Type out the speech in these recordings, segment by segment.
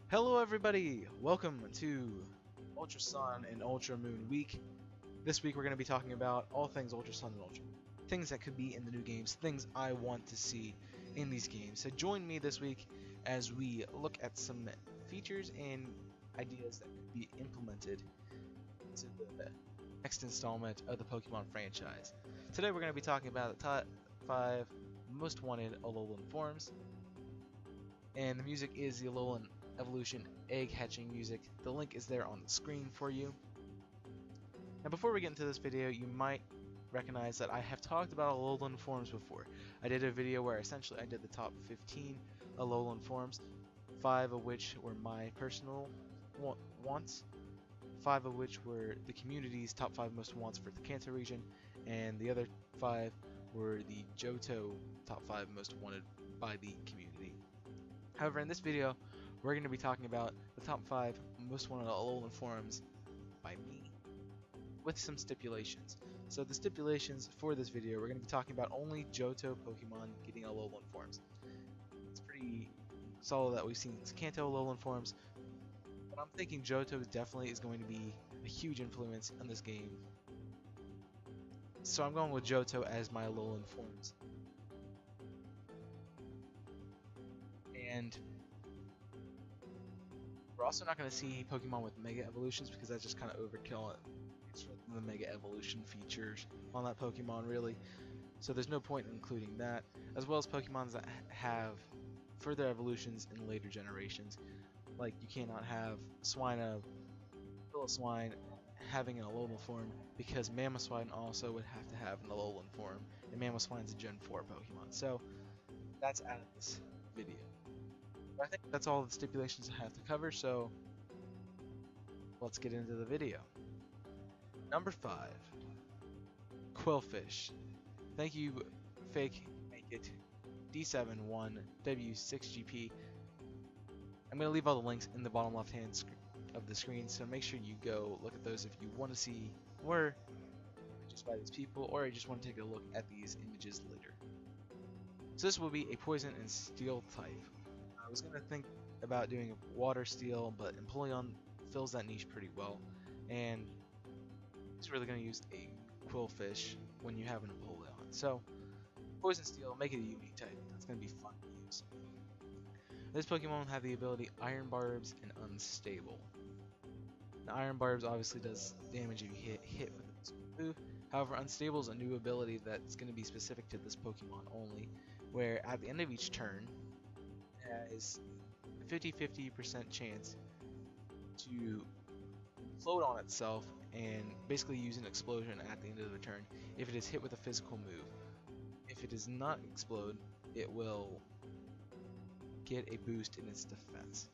Hello everybody! Welcome to Ultra Sun and Ultra Moon Week. This week we're going to be talking about all things Ultra Sun and Ultra Moon. Things that could be in the new games, things I want to see in these games. So join me this week as we look at some features and ideas that could be implemented into the next installment of the Pokemon franchise. Today we're going to be talking about the top 5 most wanted Alolan Forms. And the music is the Alolan Evolution egg hatching music. The link is there on the screen for you. Now before we get into this video, you might recognize that I have talked about Alolan Forms before. I did a video where essentially I did the top 15 Alolan Forms, 5 of which were my personal wants, 5 of which were the community's top 5 most wants for the Kanto region, and the other 5 were the Johto top 5 most wanted by the community. However, in this video, we're going to be talking about the top 5 most wanted Alolan Forms by me, with some stipulations. So the stipulations for this video, we're going to be talking about only Johto Pokemon getting Alolan Forms. It's pretty solid that we've seen Kanto Alolan Forms, but I'm thinking Johto definitely is going to be a huge influence on this game. So I'm going with Johto as my Alolan Forms. And we're also not going to see Pokemon with Mega Evolutions because that's just kind of overkill. It's the Mega Evolution features on that Pokemon, really. So there's no point in including that, as well as Pokemons that have further evolutions in later generations. Like you cannot have Piloswine having an Alolan form because Mamoswine also would have to have an Alolan form, and Mamoswine's a Gen 4 Pokemon. So that's out of this video. I think that's all the stipulations I have to cover, so let's get into the video. Number 5, Qwilfish. Thank you, Fake Make It D71W6GP. I'm going to leave all the links in the bottom left hand of the screen, so make sure you go look at those if you want to see more just by these people, or you just want to take a look at these images later. So this will be a Poison and Steel type. I was going to think about doing a Water Steel, but Empoleon fills that niche pretty well, and it's really going to use a Qwilfish when you have an Empoleon. So, Poison Steel, make it a unique type. That's going to be fun to use. This Pokemon will have the ability Iron Barbs and Unstable. Now, Iron Barbs obviously does damage if you hit with this move. However, Unstable is a new ability that's going to be specific to this Pokemon only, where at the end of each turn, has a 50-50% chance to float on itself and basically use an explosion at the end of the turn if it is hit with a physical move. If it does not explode, it will get a boost in its defense.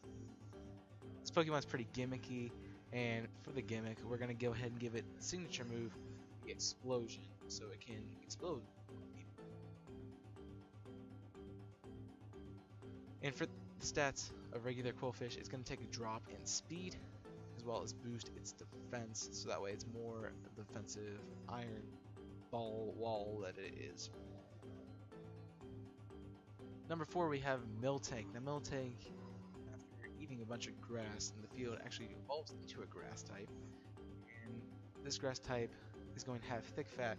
This Pokemon is pretty gimmicky, and for the gimmick, we're going to go ahead and give it a signature move, the Explosion, so it can explode. And for the stats of regular Qwilfish, it's going to take a drop in speed, as well as boost its defense, so that way it's more defensive iron ball wall that it is. Number 4, we have Miltank. Now Miltank, after eating a bunch of grass in the field, actually evolves into a grass type, and this grass type is going to have thick fat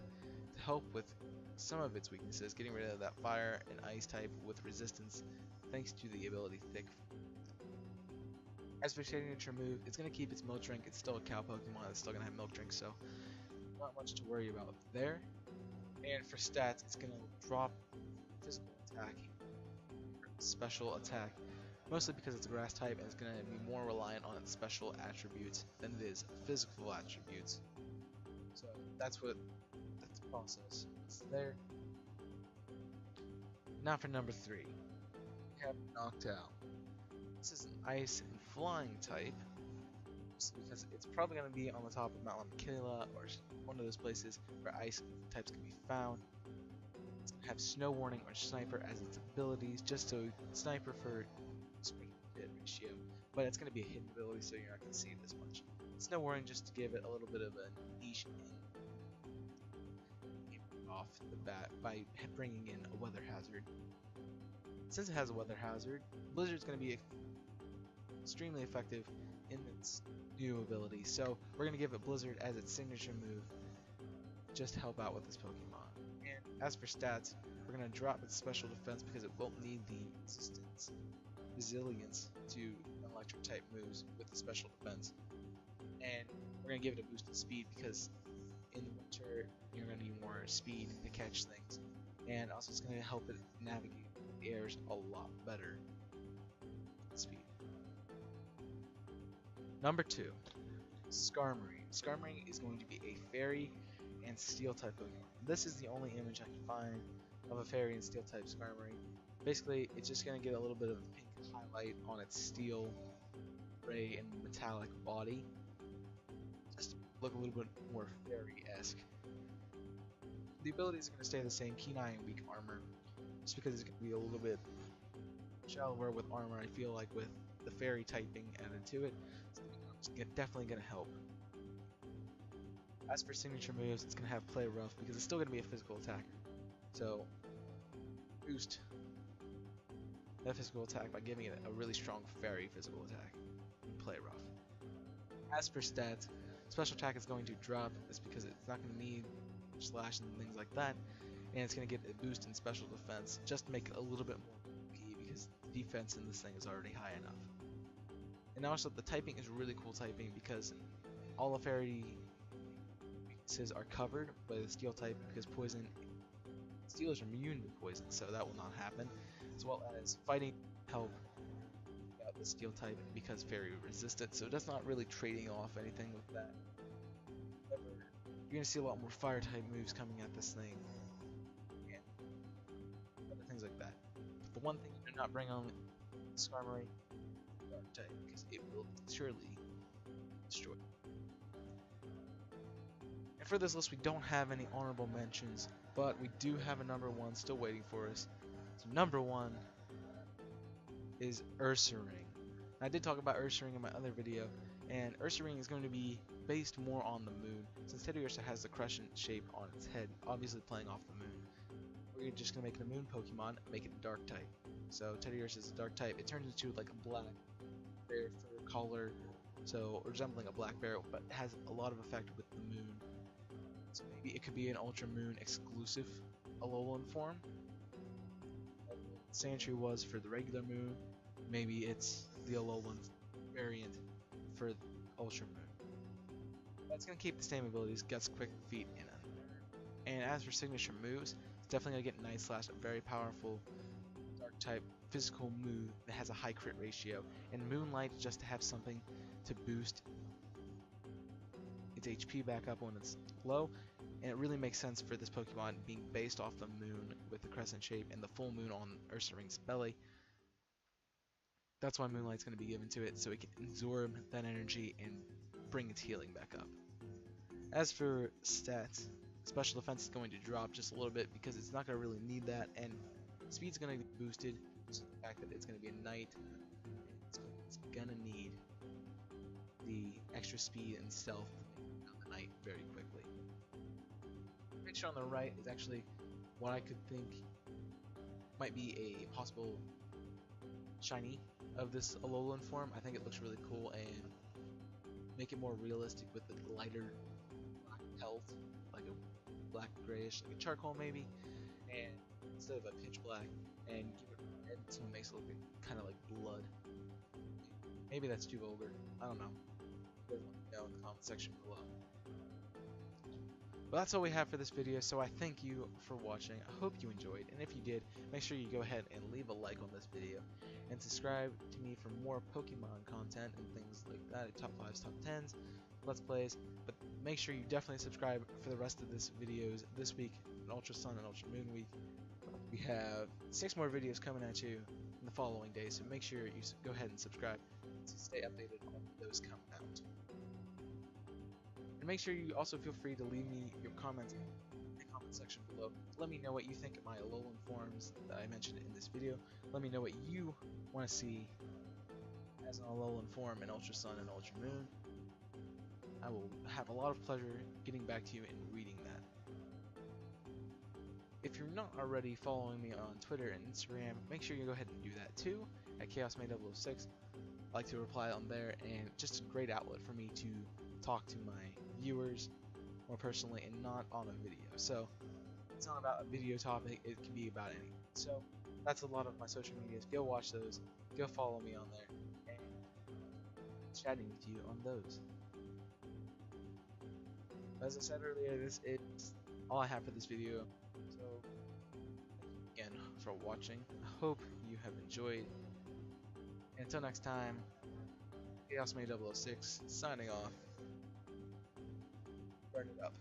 to help with some of its weaknesses, getting rid of that fire and ice type with resistance thanks to the ability Thick. As for signature move, it's going to keep its Milk Drink. It's still a cow Pokemon, it's still going to have Milk Drink, so not much to worry about there. And for stats, it's going to drop physical attack, special attack, mostly because it's a grass type and it's going to be more reliant on its special attributes than it is physical attributes. So that's the process. It's there. Now for number 3, we have Noctowl. This is an Ice and Flying type, because it's probably going to be on the top of Mount Lamikila or one of those places where Ice types can be found. It's going to have Snow Warning or Sniper as its abilities, just so Sniper for hit ratio, but it's going to be a hidden ability, so you're not going to see it as much. Snow Warning just to give it a little bit of a niche off the bat by bringing in a weather hazard. Since it has a weather hazard, Blizzard's going to be extremely effective in its new ability. So we're going to give it Blizzard as its signature move, just to help out with this Pokemon. And as for stats, we're going to drop its special defense because it won't need the resilience to electric type moves with the special defense. And we're going to give it a boost in speed because in the winter you're going to need more speed to catch things. And also it's going to help it navigate the airs a lot better. Speed. Number 2, Skarmory. Skarmory is going to be a fairy and steel type Pokemon. This is the only image I can find of a fairy and steel type Skarmory. Basically, it's just going to get a little bit of pink highlight on its steel, gray, and metallic body, just to look a little bit more fairy-esque. The abilities are going to stay the same: Keen Eye and Weak Armor, just because it's going to be a little bit shallower with armor. I feel like with the fairy typing added to it, it's definitely going to help. As for signature moves, it's going to have Play Rough because it's still going to be a physical attacker. So, boost that physical attack by giving it a really strong fairy physical attack and Play Rough. As for stats, special attack is going to drop. It's because it's not going to need slash and things like that, and it's going to get a boost in special defense just to make it a little bit more bulky because the defense in this thing is already high enough. And also the typing is really cool typing because all the fairy weaknesses are covered by the steel type because poison steelers are immune to poison, so that will not happen, as well as fighting help out the steel type because fairy resistant, so that's not really trading off anything with that. However, you're going to see a lot more fire type moves coming at this thing and other things like that. But the one thing you do not bring on Skarmory, dark type, because it will surely destroy. And for this list, we don't have any honorable mentions, but we do have a number 1 still waiting for us. So number 1 is Ursaring. I did talk about Ursaring in my other video, and Ursaring is going to be based more on the moon, since Teddiursa has the crescent shape on its head, obviously playing off the moon. We're just going to make it a moon Pokemon, make it a dark type. So Teddiursa is a dark type. It turns into like a black bear fur color, so resembling a black bear, but it has a lot of effect with the moon. So maybe it could be an Ultra Moon exclusive Alolan form. Sandshrew was for the regular moon. Maybe it's the Alolan variant for Ultra Moon. That's going to keep the same abilities: Guts, Quick Feet, and Unnerve. And as for signature moves, it's definitely going to get Night Slash, a very powerful dark type physical move that has a high crit ratio. And Moonlight just to have something to boost its HP back up when it's low, and it really makes sense for this Pokemon being based off the moon with the crescent shape and the full moon on Ursaring's belly. That's why Moonlight's going to be given to it, so it can absorb that energy and bring its healing back up. As for stats, special defense is going to drop just a little bit because it's not going to really need that, and speed's going to be boosted, so the fact that it's going to be a night, it's going to need the extra speed and stealth on the night very quickly. The picture on the right is actually what I could think might be a possible shiny of this Alolan form. I think it looks really cool and make it more realistic with the lighter black pelt, like a black grayish, like a charcoal maybe, and instead of a pitch black, and give it red so it makes it look kind of like blood. Maybe that's too vulgar. I don't know. Let me know in the comment section below. But that's all we have for this video, so I thank you for watching. I hope you enjoyed, and if you did, make sure you go ahead and leave a like on this video, and subscribe to me for more Pokemon content and things like that, top 5s, top 10s, Let's Plays. But make sure you definitely subscribe for the rest of this videos this week, in Ultra Sun and Ultra Moon week. We have 6 more videos coming at you in the following days, so make sure you go ahead and subscribe to stay updated on those come out. And make sure you also feel free to leave me your comments in the comment section below. Let me know what you think of my Alolan Forms that I mentioned in this video. Let me know what you want to see as an Alolan Form in Ultra Sun and Ultra Moon. I will have a lot of pleasure getting back to you and reading that. If you're not already following me on Twitter and Instagram, make sure you go ahead and do that too, at ChaosMade006. I like to reply on there, and just a great outlet for me to talk to my viewers more personally and not on a video. So it's not about a video topic, it can be about anything. So that's a lot of my social medias. Go watch those, go follow me on there, and chatting with you on those. As I said earlier, this is all I have for this video. So thank you again for watching. I hope you have enjoyed. Until next time, ChaosMay006 signing off. Burn it up.